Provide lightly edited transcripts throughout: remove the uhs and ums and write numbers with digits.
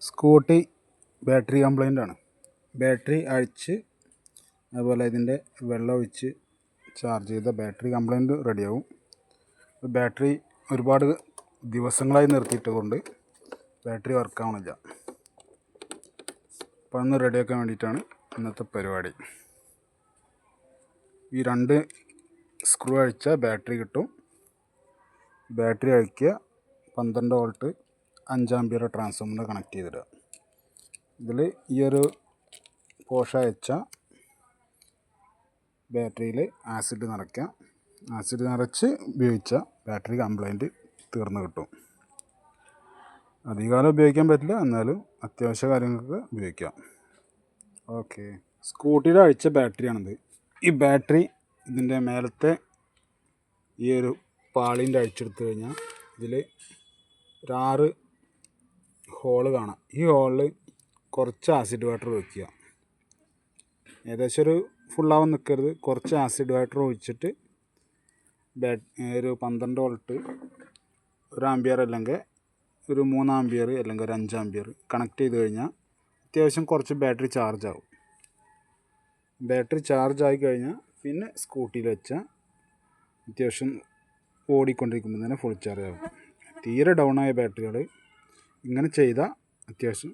Scooty battery complaint ആണ്. Battery അഴിച്ച് അതുപോലെ ഇതിൻ്റെ വെള്ളം ഒഴിച്ച് ചാർജ് ചെയ്ത ബാറ്ററി കംപ്ലൈൻറ്റ് റെഡിയാവും. ബാറ്ററി ഒരുപാട് ദിവസങ്ങളായി നിർത്തിയിട്ട് കൊണ്ട് ബാറ്ററി വർക്കാവണില്ല. അപ്പോൾ അതൊന്ന് റെഡിയാക്കാൻ വേണ്ടിയിട്ടാണ് ഇന്നത്തെ പരിപാടി. ഈ 2 സ്ക്രൂ അഴിച്ചാൽ ബാറ്ററി കിട്ടും. ബാറ്ററി അഴിക്കുക, 12 വോൾട്ട് 5 ആമ്പിയർ ട്രാൻസ്ഫോമറിൽ കണക്ട് ചെയ്തിടുക. ഇതിൽ ഈ ഒരു പോഷ അയച്ചാൽ ബാറ്ററിയിൽ ആസിഡ് നിറയ്ക്കുക. ആസിഡ് നിറച്ച് ഉപയോഗിച്ചാൽ ബാറ്ററി കംപ്ലൈൻറ്റ് തീർന്നു കിട്ടും. അധികകാലം ഉപയോഗിക്കാൻ പറ്റില്ല, എന്നാലും അത്യാവശ്യ കാര്യങ്ങൾക്ക് ഉപയോഗിക്കാം. ഓക്കെ, സ്കൂട്ടിയുടെ അഴിച്ച ബാറ്ററിയാണിത്. ഈ ബാറ്ററി ഇതിൻ്റെ മേലത്തെ ഈ ഒരു പാളിൻ്റെ അഴിച്ചെടുത്ത് കഴിഞ്ഞാൽ ഇതിൽ ഒരു 6 ഹോള് കാണാം. ഈ ഹോളിൽ കുറച്ച് ആസിഡ് വാട്ടർ ഒഴിക്കുക. ഏകദേശം ഒരു ഫുള്ളാവാൻ നിൽക്കരുത്. കുറച്ച് ആസിഡ് വാട്ടർ ഒഴിച്ചിട്ട് ഒരു 12 വോൾട്ട് 1 ആമ്പിയർ അല്ലെങ്കിൽ ഒരു 3 ആമ്പിയർ അല്ലെങ്കിൽ ഒരു 5 ആമ്പിയർ കണക്ട് ചെയ്ത് കഴിഞ്ഞാൽ അത്യാവശ്യം കുറച്ച് ബാറ്ററി ചാർജ് ആവും. ബാറ്ററി ചാർജ് ആയി കഴിഞ്ഞാൽ പിന്നെ സ്കൂട്ടിയിൽ വെച്ചാൽ അത്യാവശ്യം ഓടിക്കൊണ്ടിരിക്കുമ്പോൾ തന്നെ ഫുൾ ചാർജ് ആവും. തീരെ ഡൗൺ ആയ ബാറ്ററികൾ ഇങ്ങനെ ചെയ്താൽ അത്യാവശ്യം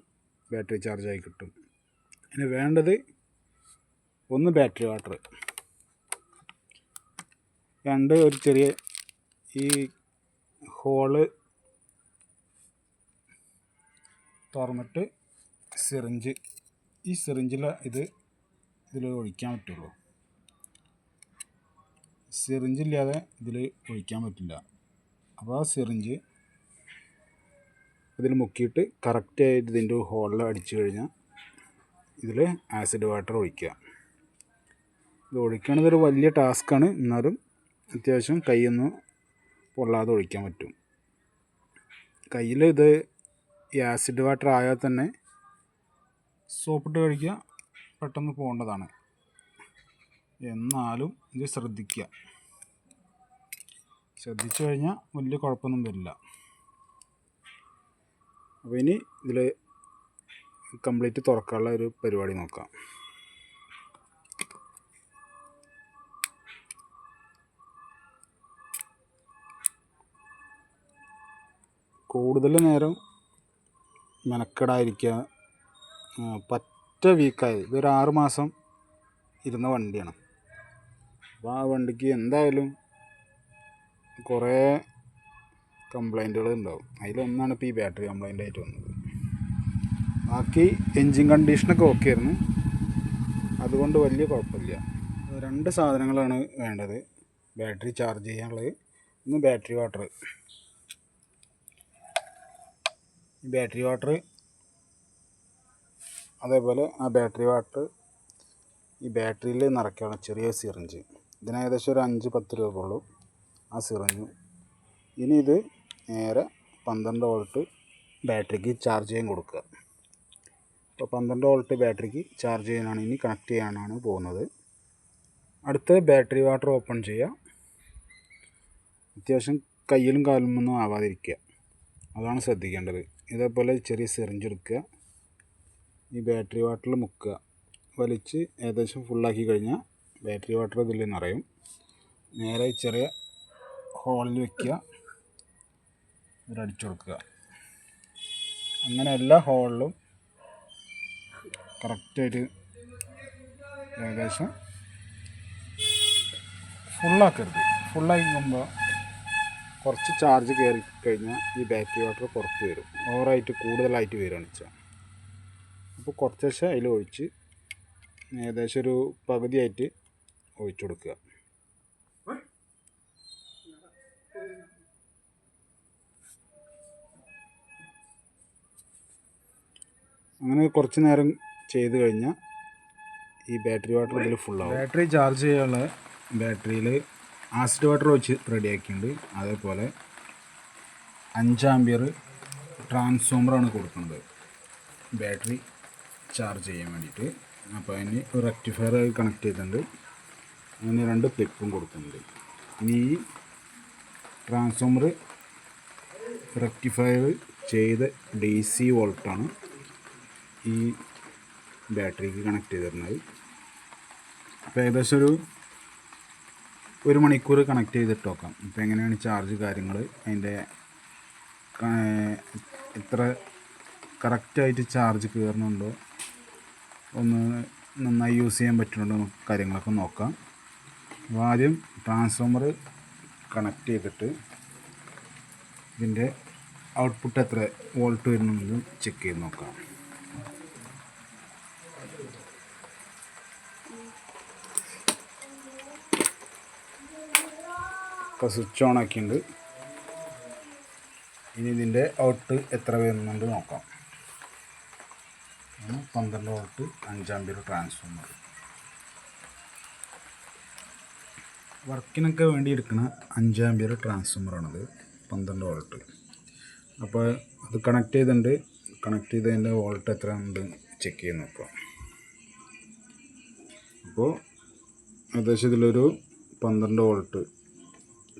ബാറ്ററി ചാർജ് ആയി കിട്ടും. ഇനി വേണ്ടത് 1 ബാറ്ററി വാട്ടർ, 2 ഒരു ചെറിയ ഈ ഹോള് തുറന്നിട്ട് സിറിഞ്ച്, ഈ സിറിഞ്ചിൽ ഇതിൽ ഒഴിക്കാൻ പറ്റുള്ളൂ. സിറിഞ്ചില്ലാതെ ഇതിൽ ഒഴിക്കാൻ പറ്റില്ല. അപ്പോൾ ആ സിറിഞ്ച് ഇതിൽ മുക്കിയിട്ട് കറക്റ്റായിട്ട് ഇതിൻ്റെ ഹോളിൽ അടിച്ചു കഴിഞ്ഞാൽ ഇതിൽ ആസിഡ് വാട്ടർ ഒഴിക്കുക. ഇത് ഒഴിക്കണതൊരു വലിയ ടാസ്ക്കാണ്, എന്നാലും അത്യാവശ്യം കൈയൊന്നും പൊള്ളാതെ ഒഴിക്കാൻ പറ്റും. കയ്യിൽ ഇത് ഈ ആസിഡ് വാട്ടർ ആയാൽ തന്നെ സോപ്പിട്ട് കഴിക്കുക, പെട്ടെന്ന് പോകേണ്ടതാണ്. എന്നാലും ഇത് ശ്രദ്ധിക്കുക. ശ്രദ്ധിച്ചു കഴിഞ്ഞാൽ വലിയ കുഴപ്പമൊന്നും വരില്ല. അപ്പോൾ ഇനി ഇതിൽ കംപ്ലീറ്റ് തുറക്കാനുള്ള ഒരു പരിപാടി നോക്കാം. കൂടുതൽ നേരം മെനക്കെടാതിരിക്കുക. പറ്റ വീക്കായത്, ഇതൊരു 6 മാസം ഇരുന്ന വണ്ടിയാണ്. അപ്പോൾ ആ വണ്ടിക്ക് എന്തായാലും കുറേ കംപ്ലൈൻറ്റുകൾ ഉണ്ടാവും. അതിലൊന്നാണ് ഇപ്പോൾ ഈ ബാറ്ററി കംപ്ലൈൻ്റ് ആയിട്ട് വന്നത്. ബാക്കി എൻജിൻ കണ്ടീഷനൊക്കെ ഓക്കെ ആയിരുന്നു, അതുകൊണ്ട് വലിയ കുഴപ്പമില്ല. 2 സാധനങ്ങളാണ് വേണ്ടത് ബാറ്ററി ചാർജ് ചെയ്യാനുള്ളത്. ഒന്ന് ബാറ്ററി വാട്ടർ. ഈ ബാറ്ററി വാട്ടർ, അതേപോലെ ആ ബാറ്ററി വാട്ടർ ഈ ബാറ്ററിയിൽ നിറയ്ക്കാനുള്ള ചെറിയ സിറിഞ്ച്. ഇതിന് ഏകദേശം ഒരു 5-10 രൂപ ഉള്ളൂ ആ സിറിഞ്ച്. ഇനി ഇത് നേരെ 12 വോൾട്ട് ബാറ്ററിക്ക് ചാർജ് ചെയ്യാൻ കൊടുക്കുക. അപ്പോൾ 12 വോൾട്ട് ബാറ്ററിക്ക് ചാർജ് ചെയ്യാനാണ്, ഇനി കണക്ട് ചെയ്യാനാണ് പോകുന്നത്. അടുത്ത ബാറ്ററി വാട്ടർ ഓപ്പൺ ചെയ്യുക. അത്യാവശ്യം കയ്യിലും കാലുമൊന്നും ആവാതിരിക്കുക, അതാണ് ശ്രദ്ധിക്കേണ്ടത്. ഇതേപോലെ ചെറിയ സിറിഞ്ച് എടുക്കുക, ഈ ബാറ്ററി വാട്ടറിൽ മുക്കുക, വലിച്ച് ഏകദേശം ഫുള്ളാക്കി കഴിഞ്ഞാൽ ബാറ്ററി വാട്ടർ ഇതിൽ നിറയും. നേരെ ചെറിയ ഹോളിൽ വയ്ക്കുക, ഇതടിച്ചു കൊടുക്കുക. അങ്ങനെ എല്ലാ ഹോളിലും കറക്റ്റായിട്ട് ഏകദേശം ഫുള്ളാക്കരുത്. ഫുള്ളാക്കുമ്പോൾ കുറച്ച് ചാർജ് കയറി കഴിഞ്ഞാൽ ഈ ബാറ്ററി വാട്ടർ പുറത്ത് വരും, ഓവറായിട്ട് കൂടുതലായിട്ട് വരികയാണ് വെച്ചാൽ. അപ്പോൾ കുറച്ച് ശേഷം അതിൽ ഒഴിച്ച് ഏകദേശം ഒരു പകുതിയായിട്ട് ഒഴിച്ചു കൊടുക്കുക. അങ്ങനെ കുറച്ച് നേരം ചെയ്ത് കഴിഞ്ഞാൽ ഈ ബാറ്ററി വാട്ടർ ഇതിൽ ഫുള്ളാവും. ബാറ്ററി ചാർജ് ചെയ്യാനുള്ള ബാറ്ററിയിൽ ആസിഡ് വാട്ടർ വെച്ച് റെഡിയാക്കിയിട്ടുണ്ട്. അതേപോലെ 5 ആമ്പിയർ ട്രാൻസ്ഫോമറാണ് കൊടുക്കുന്നത് ബാറ്ററി ചാർജ് ചെയ്യാൻ വേണ്ടിയിട്ട്. അപ്പോൾ അതിന് ഒരു റെക്ടിഫയർ കണക്ട് ചെയ്തിട്ടുണ്ട്, അതിന് 2 ക്ലിപ്പും കൊടുക്കുന്നുണ്ട്. ഇനി ഈ ട്രാൻസ്ഫോമർ റെക്ടിഫയർ ചെയ്ത DC വോൾട്ടാണ് ഈ ബാറ്ററിക്ക് കണക്ട് ചെയ്തിരുന്നത്. അപ്പോൾ ഏകദേശം ഒരു മണിക്കൂർ കണക്ട് ചെയ്തിട്ട് നോക്കാം. ഇപ്പോൾ എങ്ങനെയാണ് ചാർജ് കാര്യങ്ങൾ, അതിൻ്റെ എത്ര കറക്റ്റായിട്ട് ചാർജ് കയറുന്നുണ്ടോ, ഒന്ന് നന്നായി യൂസ് ചെയ്യാൻ പറ്റുന്നുണ്ടോ കാര്യങ്ങളൊക്കെ നോക്കാം. അപ്പോൾ ആദ്യം ട്രാൻസ്ഫോമർ കണക്ട് ചെയ്തിട്ട് ഇതിൻ്റെ ഔട്ട്പുട്ട് എത്ര വോൾട്ട് വരുന്നുണ്ടെന്ന് ചെക്ക് ചെയ്ത് നോക്കാം. ഇപ്പോൾ സ്വിച്ച് ഓൺ ആക്കിയിട്ടുണ്ട്. ഇനി ഇതിൻ്റെ ഔട്ട് എത്ര വരുന്നുണ്ട് നോക്കാം. 12 വോൾട്ട് 5 ആമ്പിയർ ട്രാൻസ്ഫോമർ. വർക്കിനൊക്കെ വേണ്ടി എടുക്കുന്ന 5 ആമ്പിയർ ട്രാൻസ്ഫോമറാണത്, 12 വോൾട്ട്. അപ്പോൾ അത് കണക്ട് ചെയ്തിട്ടുണ്ട്. കണക്ട് ചെയ്തതിൻ്റെ വോൾട്ട് എത്ര ഉണ്ട് ചെക്ക് ചെയ്ത് നോക്കാം. അപ്പോൾ ഏകദേശം ഇതിലൊരു 12 വോൾട്ട്,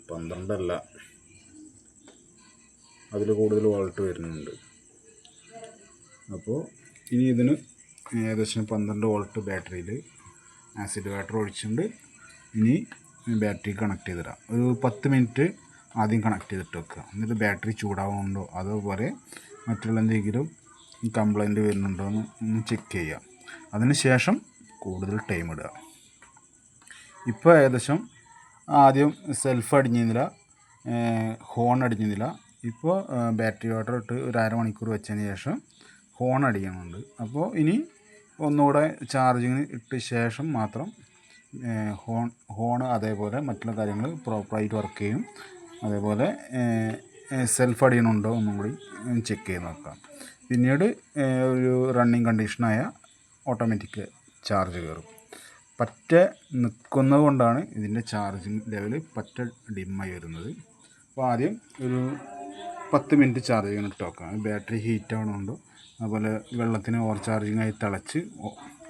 12 അല്ല, അതിൽ കൂടുതൽ വോൾട്ട് വരുന്നുണ്ട്. അപ്പോൾ ഇനി ഇതിന് ഏകദേശം 12 വോൾട്ട് ബാറ്ററിയിൽ ആസിഡ് വാട്ടർ ഒഴിച്ചിട്ടുണ്ട്. ഇനി ബാറ്ററി കണക്ട് ചെയ്തിടാം. ഒരു 10 മിനിറ്റ് ആദ്യം കണക്ട് ചെയ്തിട്ട് വെക്കുക. എന്നിട്ട് ബാറ്ററി ചൂടാവുന്നുണ്ടോ അതുപോലെ മറ്റുള്ള എന്തെങ്കിലും കംപ്ലൈൻറ്റ് വരുന്നുണ്ടോ എന്ന് ചെക്ക് ചെയ്യുക. അതിന് ശേഷം കൂടുതൽ ടൈം ഇടുക. ഇപ്പോൾ ഏകദേശം ആദ്യം സെൽഫ് അടിഞ്ഞിരുന്നില്ല, ഹോൺ അടിഞ്ഞിരുന്നില്ല. ഇപ്പോൾ ബാറ്ററി വാട്ടർ ഇട്ട് ഒരു അരമണിക്കൂർ വെച്ചതിന് ശേഷം ഹോൺ അടിക്കുന്നുണ്ട്. അപ്പോൾ ഇനി ഒന്നുകൂടെ ചാർജിങ് ഇട്ട ശേഷം മാത്രം ഹോണ് അതേപോലെ മറ്റുള്ള കാര്യങ്ങൾ പ്രോപ്പറായിട്ട് വർക്ക് ചെയ്യും. അതേപോലെ സെൽഫ് അടിയണുണ്ടോ ഒന്നും കൂടി ചെക്ക് ചെയ്ത് നോക്കാം. പിന്നീട് ഒരു റണ്ണിങ് കണ്ടീഷനായ ഓട്ടോമാറ്റിക് ചാർജ് കയറും. പറ്റ നിൽക്കുന്നത് കൊണ്ടാണ് ഇതിൻ്റെ ചാർജിങ് ലെവൽ പറ്റ ഡിമ്മായി വരുന്നത്. അപ്പോൾ ആദ്യം ഒരു 10 മിനിറ്റ് ചാർജ് ചെയ്യാൻ ഇട്ട് നോക്കാം. ബാറ്ററി ഹീറ്റ് ആവണമുണ്ടോ, അതുപോലെ വെള്ളത്തിന് ഓവർ ചാർജിങ്ങായി തിളച്ച്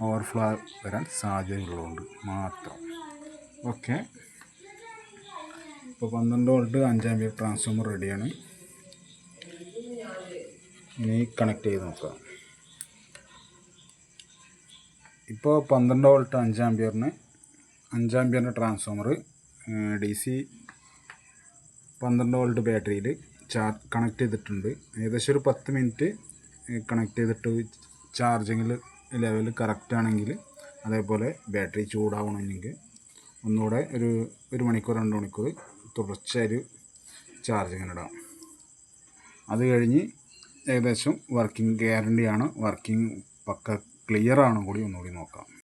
ഓവർഫ്ലോ വരാൻ സാധ്യതയുള്ളതുകൊണ്ട് മാത്രം. ഓക്കെ, ഇപ്പോൾ 12 വോൾട്ട് 5 ആമ്പിയർ ട്രാൻസ്ഫോമർ റെഡിയാണ്. ഇനി കണക്ട് ചെയ്ത് നോക്കാം. ഇപ്പോൾ 12 വോൾട്ട് 5 ആമ്പിയറിൻ്റെ ട്രാൻസ്ഫോമർ DC 12 വോൾട്ട് ബാറ്ററിയിൽ കണക്ട് ചെയ്തിട്ടുണ്ട്. ഏകദേശം ഒരു 10 മിനിറ്റ് കണക്ട് ചെയ്തിട്ട് ചാർജിങ്ങിൽ ലെവൽ കറക്റ്റ് ആണെങ്കിൽ, അതേപോലെ ബാറ്ററി ചൂടാവണമെങ്കിൽ ഒന്നുകൂടെ ഒരു മണിക്കൂർ 2 മണിക്കൂർ തുടർച്ചയായി ചാർജിങ്ങിനിടാം. അത് കഴിഞ്ഞ് ഏകദേശം വർക്കിംഗ് ഗ്യാരണ്ടിയാണ്, വർക്കിംഗ് പക്ക ക്ലിയർ ആണോ കൂടി ഒന്നുകൂടി നോക്കാം.